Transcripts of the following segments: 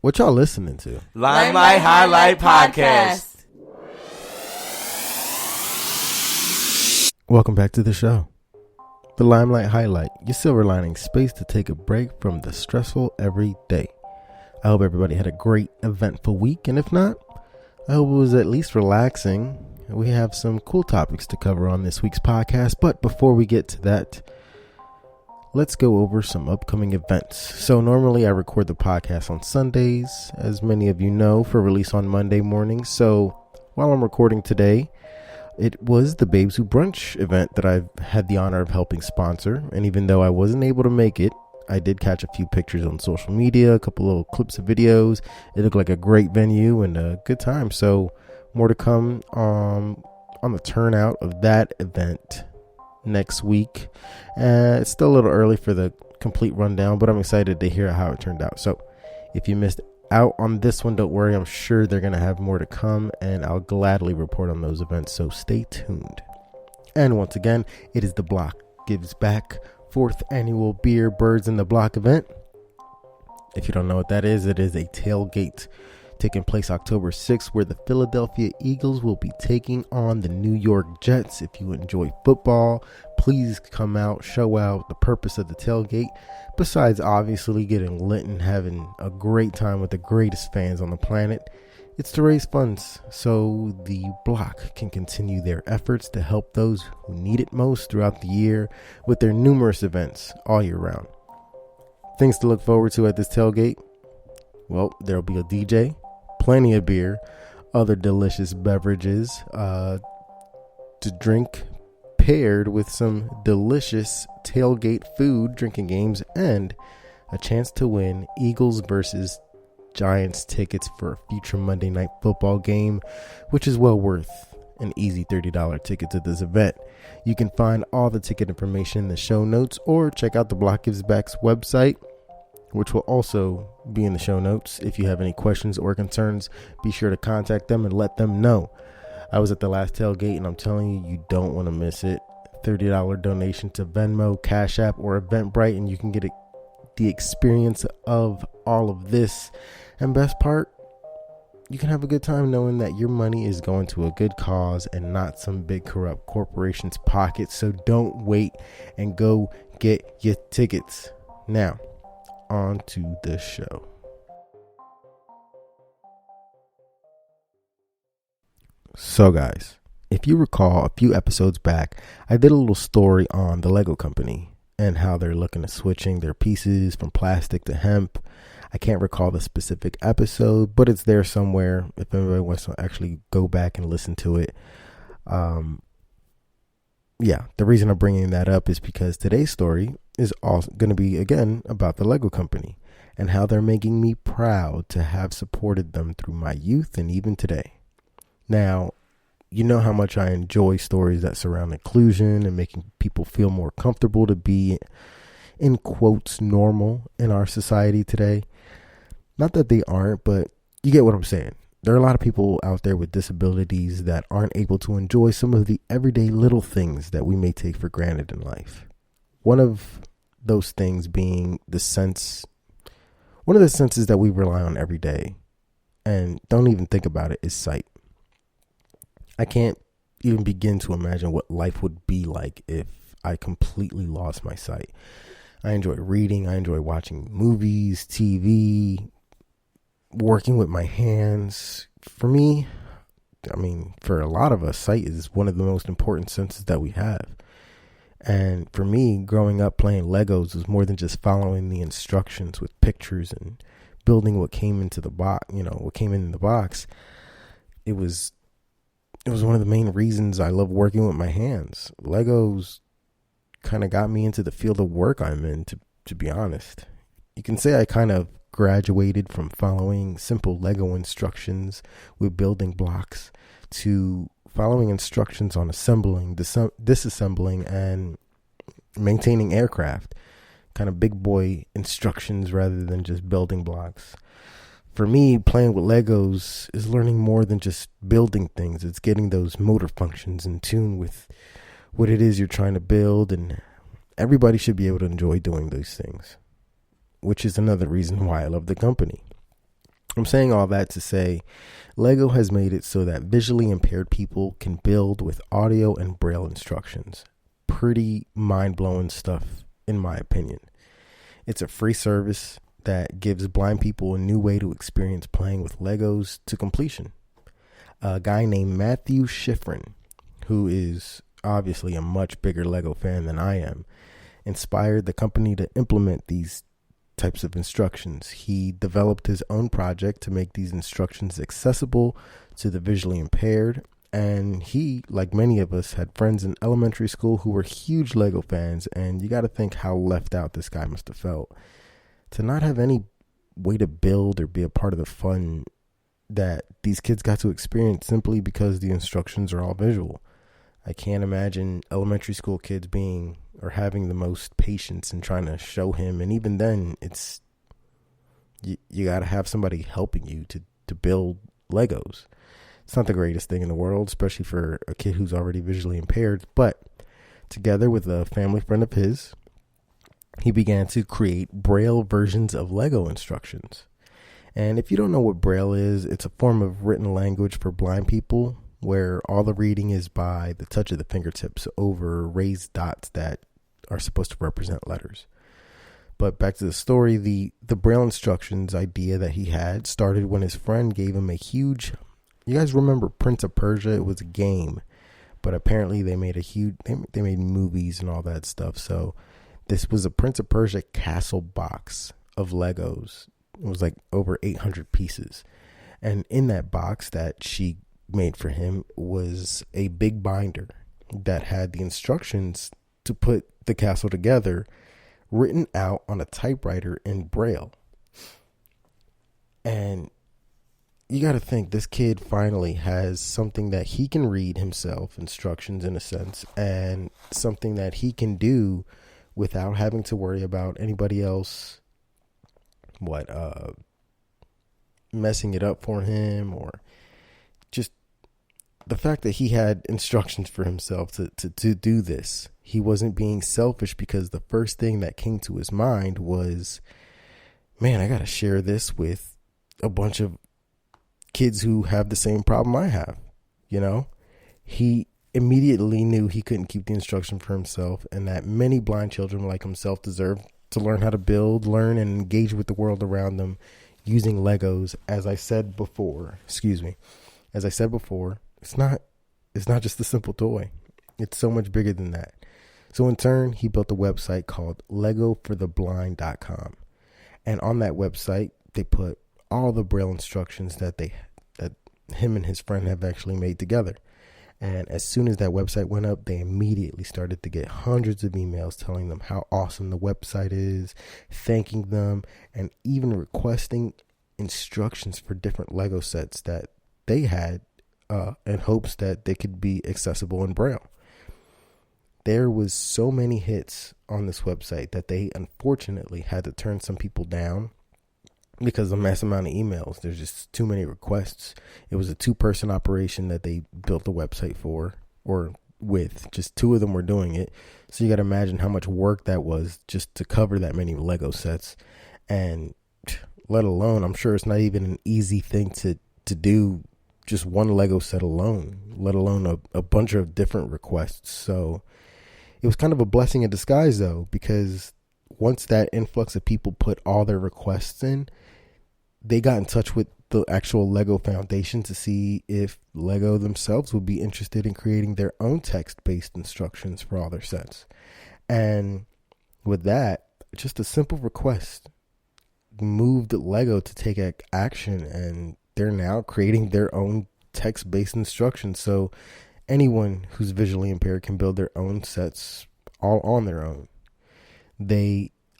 What y'all listening to? Limelight Highlight Podcast. Welcome back to the show. The Limelight Highlight, your silver lining space to take a break from the stressful everyday. I hope everybody had a great, eventful week, and if not, I hope it was at least relaxing. We have some cool topics to cover on this week's podcast, but before we get to that, let's go over some upcoming events. So normally I record the podcast on Sundays, as many of you know, for release on Monday morning. So while I'm recording today, it was the Babes Who Brunch event that I've had the honor of helping sponsor. And even though I wasn't able to make it, I did catch a few pictures on social media, a couple little clips of videos. It looked like a great venue and a good time. So more to come on the turnout of that event next week. It's still a little early for the complete rundown, but I'm excited to hear how it turned out. So if you missed out on this one, don't worry, I'm sure they're going to have more to come, and I'll gladly report on those events, so stay tuned. And once again, it is the Block Gives Back 4th annual Beer Birds in the Block event. If you don't know what that is, it is a tailgate taking place October 6th, where the Philadelphia Eagles will be taking on the New York Jets. If you enjoy football, please come out, show out the purpose of the tailgate. Besides obviously getting lit and having a great time with the greatest fans on the planet, it's to raise funds so the Block can continue their efforts to help those who need it most throughout the year with their numerous events all year round. Things to look forward to at this tailgate: well, there'll be a DJ, plenty of beer, other delicious beverages to drink, paired with some delicious tailgate food, drinking games, and a chance to win Eagles versus Giants tickets for a future Monday Night Football game, which is well worth an easy $30 ticket to this event. You can find all the ticket information in the show notes, or check out the Block Gives Back's website, which will also be in the show notes. If you have any questions or concerns, be sure to contact them and let them know. I was at the last tailgate, and I'm telling you, you don't want to miss it. $30 donation to Venmo, Cash App, or Eventbrite, and you can get the experience of all of this. And best part, you can have a good time knowing that your money is going to a good cause and not some big corrupt corporation's pockets. So don't wait and go get your tickets. Now, on to the show. So guys, if you recall a few episodes back, I did a little story on the Lego company and how they're looking at switching their pieces from plastic to hemp. I can't recall the specific episode, but it's there somewhere if anybody wants to actually go back and listen to it. Yeah, the reason I'm bringing that up is because today's story is also going to be, again, about the Lego company and how they're making me proud to have supported them through my youth and even today. Now, you know how much I enjoy stories that surround inclusion and making people feel more comfortable to be, in quotes, normal in our society today. Not that they aren't, but you get what I'm saying. There are a lot of people out there with disabilities that aren't able to enjoy some of the everyday little things that we may take for granted in life. One of those things being one of the senses that we rely on every day and don't even think about it is sight. I can't even begin to imagine what life would be like if I completely lost my sight. I enjoy reading. I enjoy watching movies, TV, working with my hands. For me, for a lot of us, sight is one of the most important senses that we have. And for me, growing up playing Legos was more than just following the instructions with pictures and building what came into the box, what came in the box. It was one of the main reasons I love working with my hands. Legos kind of got me into the field of work I'm in, to be honest. You can say I kind of graduated from following simple Lego instructions with building blocks to following instructions on assembling, disassembling, and maintaining aircraft. Kind of big boy instructions rather than just building blocks. For me, playing with Legos is learning more than just building things. It's getting those motor functions in tune with what it is you're trying to build, and everybody should be able to enjoy doing those things, which is another reason why I love the company. I'm saying all that to say Lego has made it so that visually impaired people can build with audio and braille instructions. Pretty mind-blowing stuff, in my opinion. It's a free service that gives blind people a new way to experience playing with Legos to completion. A guy named Matthew Schifrin, who is obviously a much bigger Lego fan than I am, inspired the company to implement these types of instructions. He developed his own project to make these instructions accessible to the visually impaired, and he, like many of us, had friends in elementary school who were huge Lego fans, and you got to think how left out this guy must have felt to not have any way to build or be a part of the fun that these kids got to experience simply because the instructions are all visual. I can't imagine elementary school kids being or having the most patience in trying to show him. And even then, it's you got to have somebody helping you to build Legos. It's not the greatest thing in the world, especially for a kid who's already visually impaired. But together with a family friend of his, he began to create braille versions of Lego instructions. And if you don't know what braille is, it's a form of written language for blind people where all the reading is by the touch of the fingertips over raised dots that are supposed to represent letters. But back to the story, the braille instructions idea that he had started when his friend gave him a huge, you guys remember Prince of Persia? It was a game, but apparently they made they made movies and all that stuff. So this was a Prince of Persia castle box of Legos. It was like over 800 pieces. And in that box that she made for him was a big binder that had the instructions to put the castle together written out on a typewriter in braille. And you got to think, this kid finally has something that he can read himself, instructions in a sense, and something that he can do without having to worry about anybody else messing it up for him, or just the fact that he had instructions for himself to do this. He wasn't being selfish, because the first thing that came to his mind was, man, I got to share this with a bunch of kids who have the same problem I have. You know, he immediately knew he couldn't keep the instruction for himself, and that many blind children like himself deserve to learn how to build, learn, and engage with the world around them using Legos. As I said before, it's not just a simple toy. It's so much bigger than that. So in turn, he built a website called legofortheblind.com. And on that website, they put all the braille instructions that him and his friend have actually made together. And as soon as that website went up, they immediately started to get hundreds of emails telling them how awesome the website is, thanking them, and even requesting instructions for different Lego sets that they had in hopes that they could be accessible in braille. There was so many hits on this website that they unfortunately had to turn some people down because of the mass amount of emails. There's just too many requests. It was a 2-person operation that they built the website for, or with. Just 2 of them were doing it. So you got to imagine how much work that was just to cover that many Lego sets. And let alone, I'm sure it's not even an easy thing to do just one Lego set alone, let alone a bunch of different requests. So it was kind of a blessing in disguise, though, because once that influx of people put all their requests in, they got in touch with the actual Lego Foundation to see if Lego themselves would be interested in creating their own text-based instructions for all their sets. And with that, just a simple request moved Lego to take action, and they're now creating their own text-based instructions. So anyone who's visually impaired can build their own sets all on their own.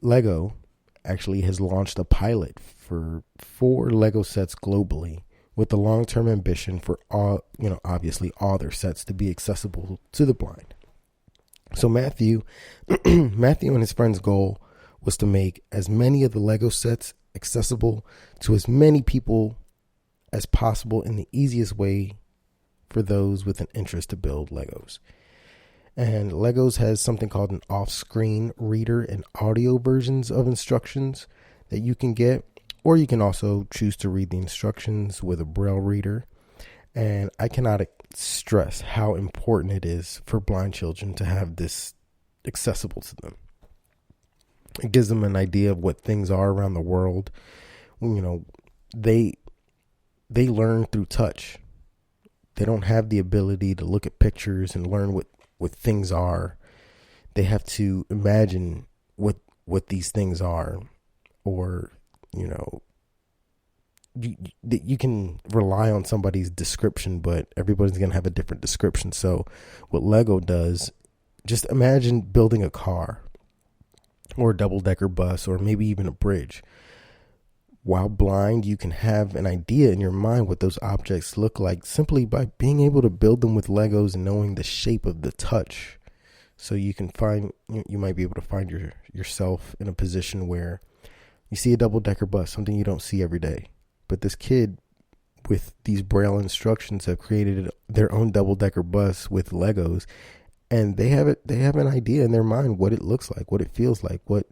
Lego actually has launched a pilot for 4 Lego sets globally, with the long-term ambition for obviously all their sets to be accessible to the blind. So Matthew and his friend's goal was to make as many of the Lego sets accessible to as many people as possible in the easiest way for those with an interest to build Legos. And Legos has something called an off-screen reader and audio versions of instructions that you can get, Or you can also choose to read the instructions with a braille reader. And I cannot stress how important it is for blind children to have this accessible to them. It gives them an idea of what things are around the world. You know, they learn through touch. They don't have the ability to look at pictures and learn what things are. They have to imagine what these things are, or, you know, you can rely on somebody's description, but everybody's going to have a different description. So what Lego does, just imagine building a car or a double-decker bus or maybe even a bridge. While blind, you can have an idea in your mind what those objects look like simply by being able to build them with Legos and knowing the shape of the touch. So you might be able to find yourself in a position where you see a double-decker bus, something you don't see every day. But this kid with these braille instructions have created their own double-decker bus with Legos, and they have an idea in their mind what it looks like, what it feels like, what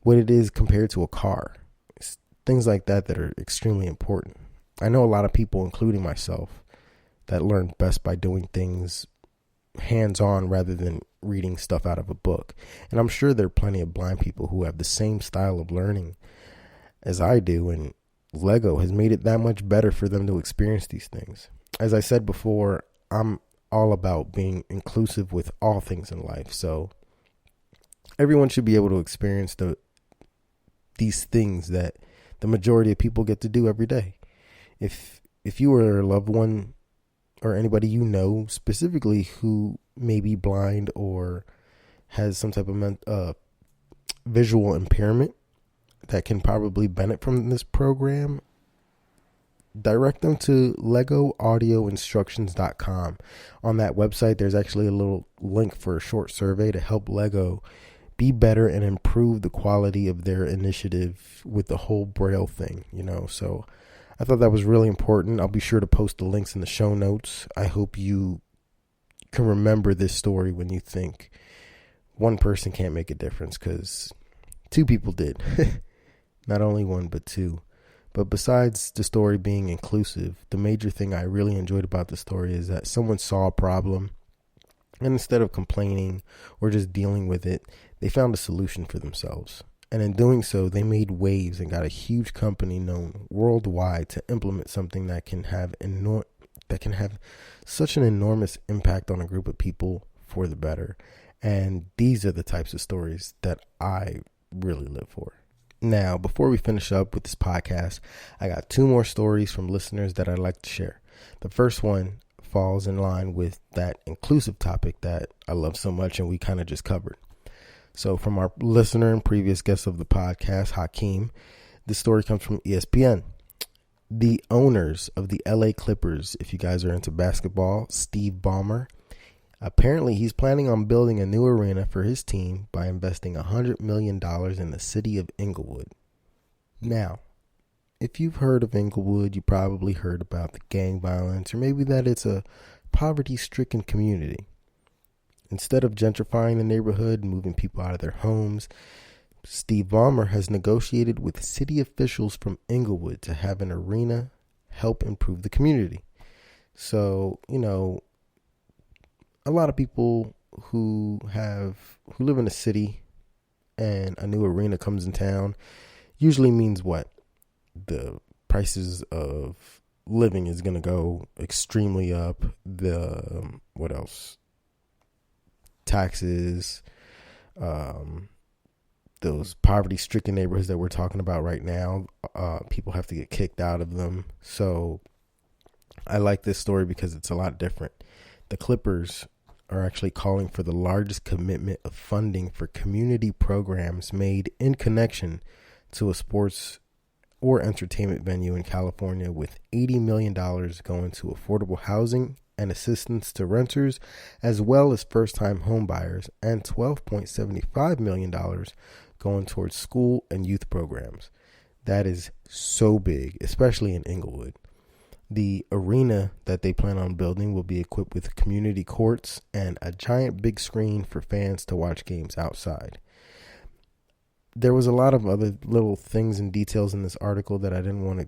it is compared to a car. It's things like that are extremely important. I know a lot of people, including myself, that learn best by doing things hands-on rather than reading stuff out of a book. And I'm sure there are plenty of blind people who have the same style of learning as I do, and Lego has made it that much better for them to experience these things. As I said before, I'm all about being inclusive with all things in life. So everyone should be able to experience these things that the majority of people get to do every day. If you or a loved one or anybody you know specifically who may be blind or has some type of visual impairment that can probably benefit from this program, direct them to LegoAudioInstructions.com. On that website, there's actually a little link for a short survey to help Lego be better and improve the quality of their initiative with the whole Braille thing, So I thought that was really important. I'll be sure to post the links in the show notes. I hope you can remember this story when you think one person can't make a difference, because two people did. Not only one, but two. But besides the story being inclusive, the major thing I really enjoyed about the story is that someone saw a problem, and instead of complaining or just dealing with it, they found a solution for themselves. And in doing so, they made waves and got a huge company known worldwide to implement something that can have such an enormous impact on a group of people for the better. And these are the types of stories that I really live for. Now, before we finish up with this podcast, I got two more stories from listeners that I'd like to share. The first one falls in line with that inclusive topic that I love so much and we kind of just covered. So from our listener and previous guest of the podcast, Hakeem, this story comes from ESPN. The owners of the LA Clippers, if you guys are into basketball, Steve Ballmer, apparently he's planning on building a new arena for his team by investing $100 million in the city of Inglewood. Now, if you've heard of Inglewood, you probably heard about the gang violence, or maybe that it's a poverty-stricken community. Instead of gentrifying the neighborhood and moving people out of their homes, Steve Ballmer has negotiated with city officials from Inglewood to have an arena help improve the community. So, a lot of people who live in a city and a new arena comes in town usually means what? The prices of living is going to go extremely up. What else? Taxes, those poverty-stricken neighborhoods that we're talking about right now, people have to get kicked out of them. So I like this story because it's a lot different. The Clippers are actually calling for the largest commitment of funding for community programs made in connection to a sports or entertainment venue in California, with $80 million going to affordable housing and assistance to renters, as well as first-time home buyers, and $12.75 million going towards school and youth programs. That is so big, especially in Inglewood. The arena that they plan on building will be equipped with community courts and a giant big screen for fans to watch games outside. there was a lot of other little things and details in this article that I didn't want to